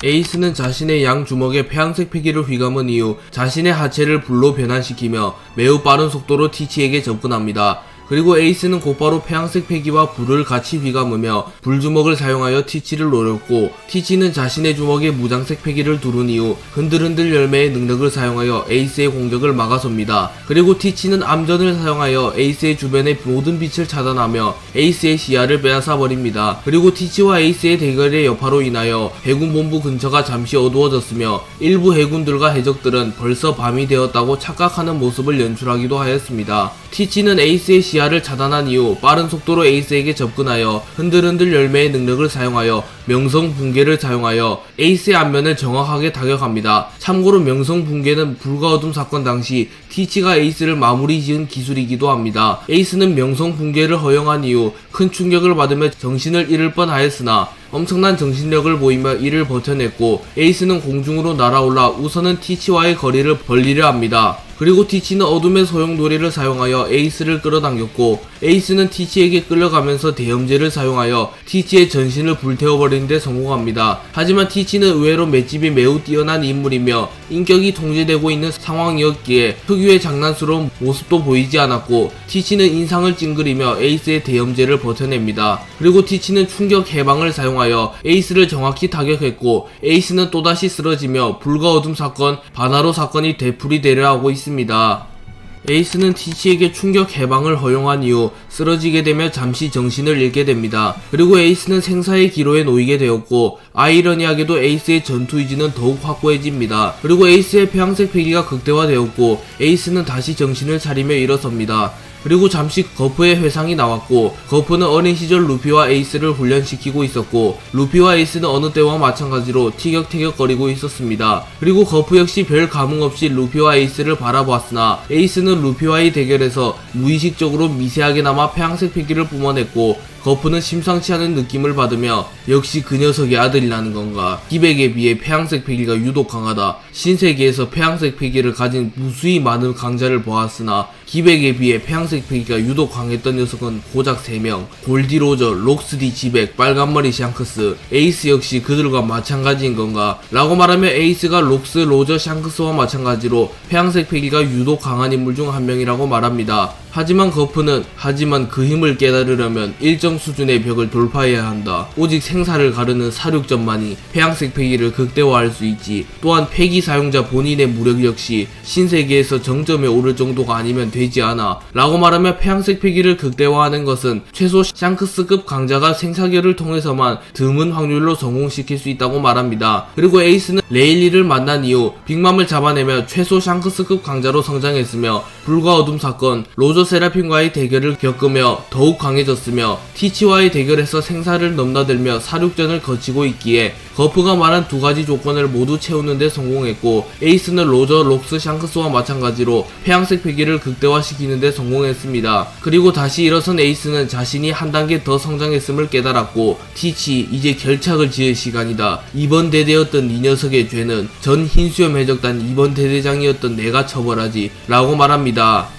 에이스는 자신의 양 주먹에 폐양색 패기를 휘감은 이후 자신의 하체를 불로 변환시키며 매우 빠른 속도로 티치에게 접근합니다. 그리고 에이스는 곧바로 폐양색 패기와 불을 같이 휘감으며 불주먹을 사용하여 티치를 노렸고, 티치는 자신의 주먹에 무장색 패기를 두른 이후 흔들흔들 열매의 능력을 사용하여 에이스의 공격을 막아섭니다. 그리고 티치는 암전을 사용하여 에이스의 주변의 모든 빛을 차단하며 에이스의 시야를 빼앗아 버립니다. 그리고 티치와 에이스의 대결의 여파로 인하여 해군 본부 근처가 잠시 어두워졌으며 일부 해군들과 해적들은 벌써 밤이 되었다고 착각하는 모습을 연출하기도 하였습니다. 티치는 에이스의 시야를 차단한 이후 빠른 속도로 에이스에게 접근하여 흔들흔들 열매의 능력을 사용하여 명성 붕괴를 사용하여 에이스의 안면을 정확하게 타격합니다. 참고로 명성 붕괴는 불과 어둠 사건 당시 티치가 에이스를 마무리 지은 기술이기도 합니다. 에이스는 명성 붕괴를 허용한 이후 큰 충격을 받으며 정신을 잃을 뻔하였으나 엄청난 정신력을 보이며 이를 버텨냈고, 에이스는 공중으로 날아올라 우선은 티치와의 거리를 벌리려 합니다. 그리고 티치는 어둠의 소용돌이를 사용하여 에이스를 끌어당겼고, 에이스는 티치에게 끌려가면서 대염제를 사용하여 티치의 전신을 불태워버리는 데 성공합니다. 하지만 티치는 의외로 맷집이 매우 뛰어난 인물이며 인격이 통제되고 있는 상황이었기에 특유의 장난스러운 모습도 보이지 않았고, 티치는 인상을 찡그리며 에이스의 대염제를 버텨냅니다. 그리고 티치는 충격 해방을 사용하여 에이스를 정확히 타격했고, 에이스는 또다시 쓰러지며 불과 어둠 사건, 바나로 사건이 되풀이되려 하고 있습니다. 에이스는 티치에게 충격 해방을 허용한 이후 쓰러지게 되며 잠시 정신을 잃게 됩니다. 그리고 에이스는 생사의 기로에 놓이게 되었고, 아이러니하게도 에이스의 전투 의지는 더욱 확고해집니다. 그리고 에이스의 폐양색 패기가 극대화되었고, 에이스는 다시 정신을 차리며 일어섭니다. 그리고 잠시 거프의 회상이 나왔고, 거프는 어린 시절 루피와 에이스를 훈련시키고 있었고, 루피와 에이스는 어느 때와 마찬가지로 티격태격거리고 있었습니다. 그리고 거프 역시 별 감흥 없이 루피와 에이스를 바라보았으나, 에이스는 루피와의 대결에서 무의식적으로 미세하게나마 폐양색 패기를 뿜어냈고, 거프는 심상치 않은 느낌을 받으며 역시 그 녀석의 아들이라는 건가, 기백에 비해 폐양색 패기가 유독 강하다. 신세계에서 폐양색 패기를 가진 무수히 많은 강자를 보았으나 기백에 비해 폐양색 패기가 유독 강했던 녀석은 고작 3명, 골디 로저, 록스디 지백, 빨간머리 샹크스, 에이스 역시 그들과 마찬가지인 건가 라고 말하며 에이스가 록스, 로저, 샹크스와 마찬가지로 폐양색 패기가 유독 강한 인물 중 한 명이라고 말합니다. 하지만 거프는 그 힘을 깨달으려면 일정 수준의 벽을 돌파해야 한다. 오직 생사를 가르는 사륙전만이 폐양색 패기를 극대화할 수 있지. 또한 패기 사용자 본인의 무력 역시 신세계에서 정점에 오를 정도가 아니면 되지 않아 라고 말하며 폐양색 패기를 극대화하는 것은 최소 샹크스급 강자가 생사결을 통해서만 드문 확률로 성공시킬 수 있다고 말합니다. 그리고 에이스는 레일리를 만난 이후 빅맘을 잡아내며 최소 샹크스급 강자로 성장했으며 불과 어둠 사건, 로저 세라핀과의 대결을 겪으며 더욱 강해졌으며 티치와의 대결에서 생사를 넘나들며 사륙전을 거치고 있기에 거프가 말한 두 가지 조건을 모두 채우는 데 성공했고, 에이스는 로저, 록스, 샹크스와 마찬가지로 폐양색 패기를 극대화시키는 데 성공했습니다. 그리고 다시 일어선 에이스는 자신이 한 단계 더 성장했음을 깨달았고, 티치, 이제 결착을 지을 시간이다. 이번 대대였던 이 녀석의 죄는 전 흰수염 해적단 이번 대대장이었던 내가 처벌하지 라고 말합니다.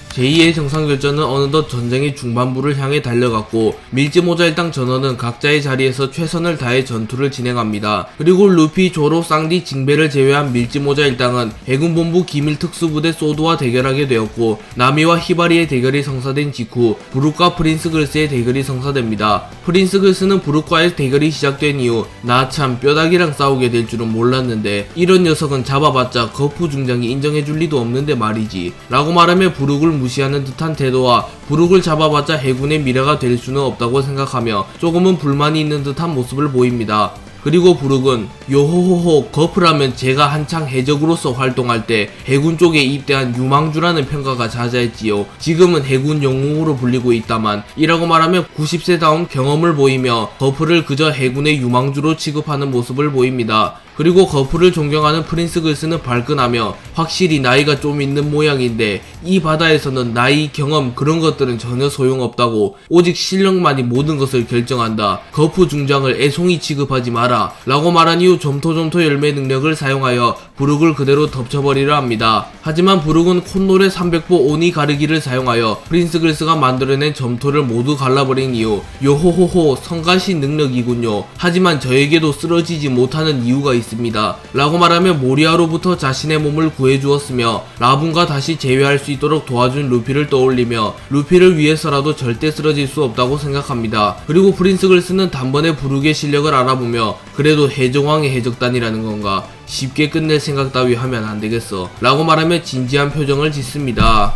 제2의 정상결전은 어느덧 전쟁의 중반부를 향해 달려갔고, 밀지모자 일당 전원은 각자의 자리에서 최선을 다해 전투를 진행합니다. 그리고 루피, 조로, 쌍디, 징베를 제외한 밀지모자 일당은 해군본부 기밀특수부대 소드와 대결하게 되었고, 나미와 히바리의 대결이 성사된 직후 브룩과 프린스 글스의 대결이 성사됩니다. 프린스 글스는 브룩과의 대결이 시작된 이후 나 참 뼈다귀랑 싸우게 될 줄은 몰랐는데 이런 녀석은 잡아봤자 거프 중장이 인정해줄 리도 없는데 말이지 라고 말하며 브룩을 무시하는 듯한 태도와 브룩을 잡아봤자 해군의 미래가 될 수는 없다고 생각하며 조금은 불만이 있는 듯한 모습을 보입니다. 그리고 브룩은 요호호호, 거프라면 제가 한창 해적으로서 활동할 때 해군 쪽에 입대한 유망주라는 평가가 자자했지요. 지금은 해군 영웅으로 불리고 있다만 이라고 말하며 90세다운 경험을 보이며 거프를 그저 해군의 유망주로 취급하는 모습을 보입니다. 그리고 거푸를 존경하는 프린스 글스는 발끈하며 확실히 나이가 좀 있는 모양인데 이 바다에서는 나이, 경험 그런 것들은 전혀 소용없다고 오직 실력만이 모든 것을 결정한다. 거푸 중장을 애송이 취급하지 마라 라고 말한 이후 점토점토 열매 능력을 사용하여 부룩을 그대로 덮쳐버리려 합니다. 하지만 부룩은 콧노래 300보 오니 가르기를 사용하여 프린스 글스가 만들어낸 점토를 모두 갈라버린 이후 요호호호 성가신 능력이군요. 하지만 저에게도 쓰러지지 못하는 이유가 있습니다 라고 말하며 모리아로부터 자신의 몸을 구해주었으며 라분과 다시 재회할 수 있도록 도와준 루피를 떠올리며 루피를 위해서라도 절대 쓰러질 수 없다고 생각합니다. 그리고 프린스 글스는 단번에 부룩의 실력을 알아보며 그래도 해적왕의 해적단이라는 건가 쉽게 끝낼 생각 따위 하면 안되겠어 라고 말하며 진지한 표정을 짓습니다.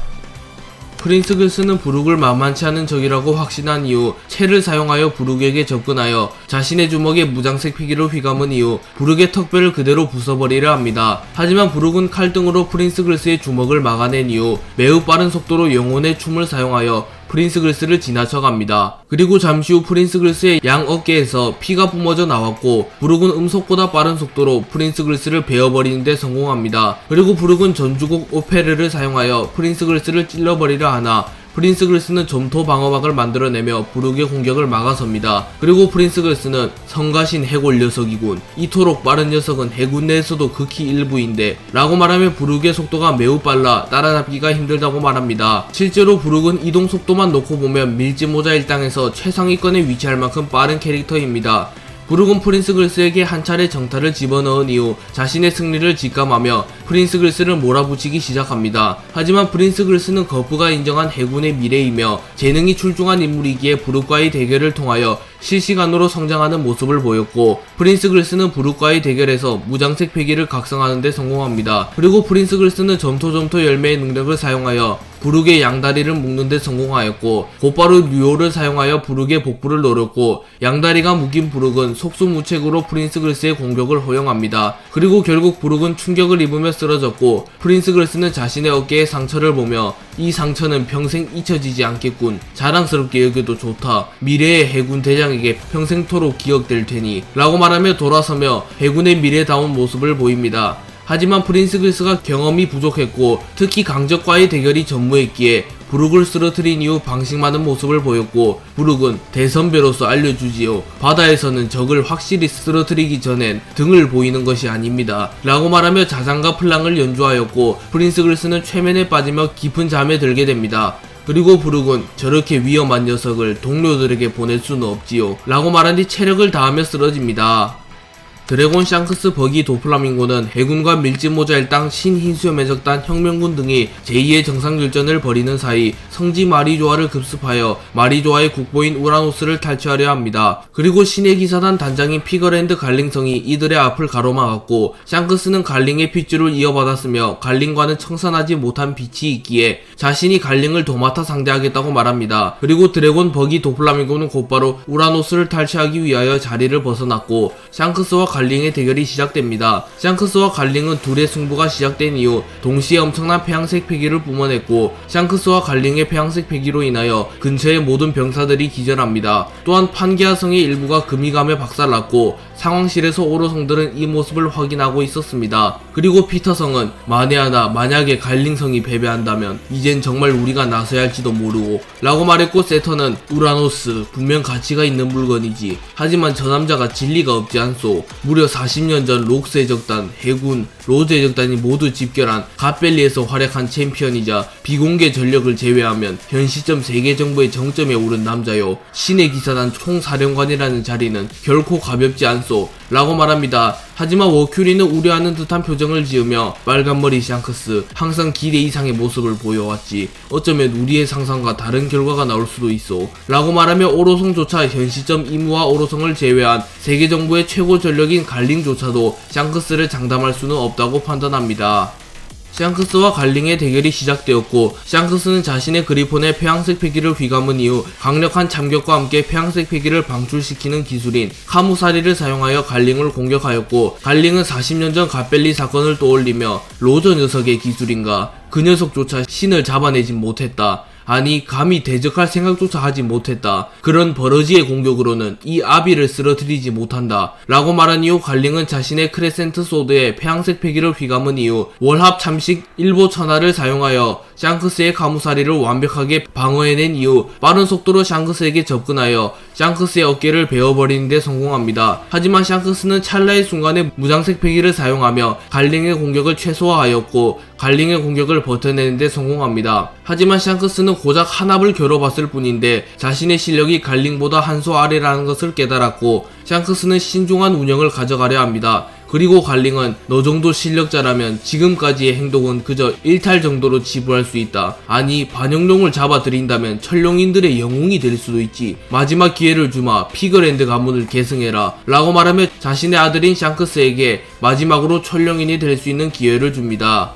프린스 글스는 부룩을 만만치 않은 적이라고 확신한 이후 채를 사용하여 부룩에게 접근하여 자신의 주먹에 무장색 피기를 휘감은 이후 부룩의 턱뼈를 그대로 부숴버리려 합니다. 하지만 부룩은 칼등으로 프린스 글스의 주먹을 막아낸 이후 매우 빠른 속도로 영혼의 춤을 사용하여 프린스 글스를 지나쳐갑니다. 그리고 잠시 후 프린스 글스의 양 어깨에서 피가 뿜어져 나왔고 부룩은 음속보다 빠른 속도로 프린스 글스를 베어버리는 데 성공합니다. 그리고 부룩은 전주곡 오페르를 사용하여 프린스 글스를 찔러버리려 하나 프린스 글스는 점토 방어막을 만들어내며 부룩의 공격을 막아섭니다. 그리고 프린스 글스는 성가신 해골 녀석이군. 이토록 빠른 녀석은 해군 내에서도 극히 일부인데 라고 말하며 부룩의 속도가 매우 빨라 따라잡기가 힘들다고 말합니다. 실제로 부룩은 이동 속도만 놓고 보면 밀짚모자 일당에서 최상위권에 위치할 만큼 빠른 캐릭터입니다. 부룩은 프린스 글스에게 한 차례 정타를 집어넣은 이후 자신의 승리를 직감하며 프린스 글스를 몰아붙이기 시작합니다. 하지만 프린스 글스는 거푸가 인정한 해군의 미래이며 재능이 출중한 인물이기에 부룩과의 대결을 통하여 실시간으로 성장하는 모습을 보였고 프린스 글스는 부룩과의 대결에서 무장색 패기를 각성하는 데 성공합니다. 그리고 프린스 글스는 점토점토 열매의 능력을 사용하여 부룩의 양다리를 묶는 데 성공하였고 곧바로 류오를 사용하여 부룩의 복부를 노렸고 양다리가 묶인 부룩은 속수무책으로 프린스 글스의 공격을 허용합니다. 그리고 결국 부룩은 충격을 입으며 쓰러졌고 프린스 글스는 자신의 어깨에 상처를 보며 이 상처는 평생 잊혀지지 않겠군. 자랑스럽게 여겨도 좋다. 미래의 해군 대장에게 평생토록 기억될 테니 라고 말하며 돌아서며 해군의 미래다운 모습을 보입니다. 하지만 프린스 글스가 경험이 부족했고 특히 강적과의 대결이 전무했기에 부룩을 쓰러뜨린 이후 방심하는 모습을 보였고 부룩은 대선배로서 알려주지요. 바다에서는 적을 확실히 쓰러뜨리기 전엔 등을 보이는 것이 아닙니다 라고 말하며 자장가 플랑을 연주하였고 프린스 글스는 최면에 빠지며 깊은 잠에 들게 됩니다. 그리고 부룩은 저렇게 위험한 녀석을 동료들에게 보낼 수는 없지요 라고 말한 뒤 체력을 다하며 쓰러집니다. 드래곤 샹크스 버기 도플라밍고는 해군과 밀짚모자 일당 신흰수염 해적단 혁명군 등이 제2의 정상결전을 벌이는 사이 성지 마리조아를 급습하여 마리조아의 국보인 우라노스를 탈취하려 합니다. 그리고 신의 기사단 단장인 피거랜드 갈링성이 이들의 앞을 가로막았고 샹크스는 갈링의 핏줄을 이어받았으며 갈링과는 청산하지 못한 빛이 있기에 자신이 갈링을 도맡아 상대하겠다고 말합니다. 그리고 드래곤 버기 도플라밍고는 곧바로 우라노스를 탈취하기 위하여 자리를 벗어났고 샹크스와 갈링의 대결이 시작됩니다. 샹크스와 갈링은 둘의 승부가 시작된 이후 동시에 엄청난 폐양색 패기를 뿜어냈고 샹크스와 갈링의 폐양색 패기로 인하여 근처의 모든 병사들이 기절합니다. 또한 판게아성의 일부가 금이감에 박살났고 상황실에서 오로성들은 이 모습을 확인하고 있었습니다. 그리고 피터성은 만약에 갈링성이 패배한다면 이젠 정말 우리가 나서야 할지도 모르고 라고 말했고 세터는 우라노스 분명 가치가 있는 물건이지 하지만 저 남자가 진리가 없지 않소. 무려 40년 전 록스 해적단, 해군, 로즈 해적단이 모두 집결한 갓벨리에서 활약한 챔피언이자 비공개 전력을 제외하면 현 시점 세계 정부의 정점에 오른 남자요. 신의 기사단 총사령관이라는 자리는 결코 가볍지 않소 라고 말합니다. 하지만 워큐리는 우려하는 듯한 표정을 지으며 빨간머리 샹크스 항상 기대 이상의 모습을 보여왔지. 어쩌면 우리의 상상과 다른 결과가 나올 수도 있어 라고 말하며 오로성조차 현 시점 이무와 오로성을 제외한 세계 정부의 최고 전력인 갈링조차도 샹크스를 장담할 수는 없다고 판단합니다. 샹크스와 갈링의 대결이 시작되었고 샹크스는 자신의 그리폰에 폐양색 패기를 휘감은 이후 강력한 참격과 함께 폐양색 패기를 방출시키는 기술인 카무사리를 사용하여 갈링을 공격하였고 갈링은 40년 전 갓벨리 사건을 떠올리며 로저 녀석의 기술인가 그 녀석조차 신을 잡아내진 못했다. 아니 감히 대적할 생각조차 하지 못했다. 그런 버러지의 공격으로는 이 아비를 쓰러뜨리지 못한다. 라고 말한 이후 갈링은 자신의 크레센트 소드에 폐양색 패기를 휘감은 이후 월합 참식 일보 천하를 사용하여 샹크스의 가무사리를 완벽하게 방어해낸 이후 빠른 속도로 샹크스에게 접근하여 샹크스의 어깨를 베어버리는 데 성공합니다. 하지만 샹크스는 찰나의 순간에 무장색 패기를 사용하며 갈링의 공격을 최소화하였고 갈링의 공격을 버텨내는 데 성공합니다. 하지만 샹크스는 고작 한 합을 겨뤄봤을 뿐인데 자신의 실력이 갈링보다 한 수 아래라는 것을 깨달았고 샹크스는 신중한 운영을 가져가려 합니다. 그리고 갈링은 너 정도 실력자라면 지금까지의 행동은 그저 일탈 정도로 치부할 수 있다. 아니 반영룡을 잡아들인다면 천룡인들의 영웅이 될 수도 있지. 마지막 기회를 주마. 피그랜드 가문을 계승해라. 라고 말하며 자신의 아들인 샹크스에게 마지막으로 천룡인이 될 수 있는 기회를 줍니다.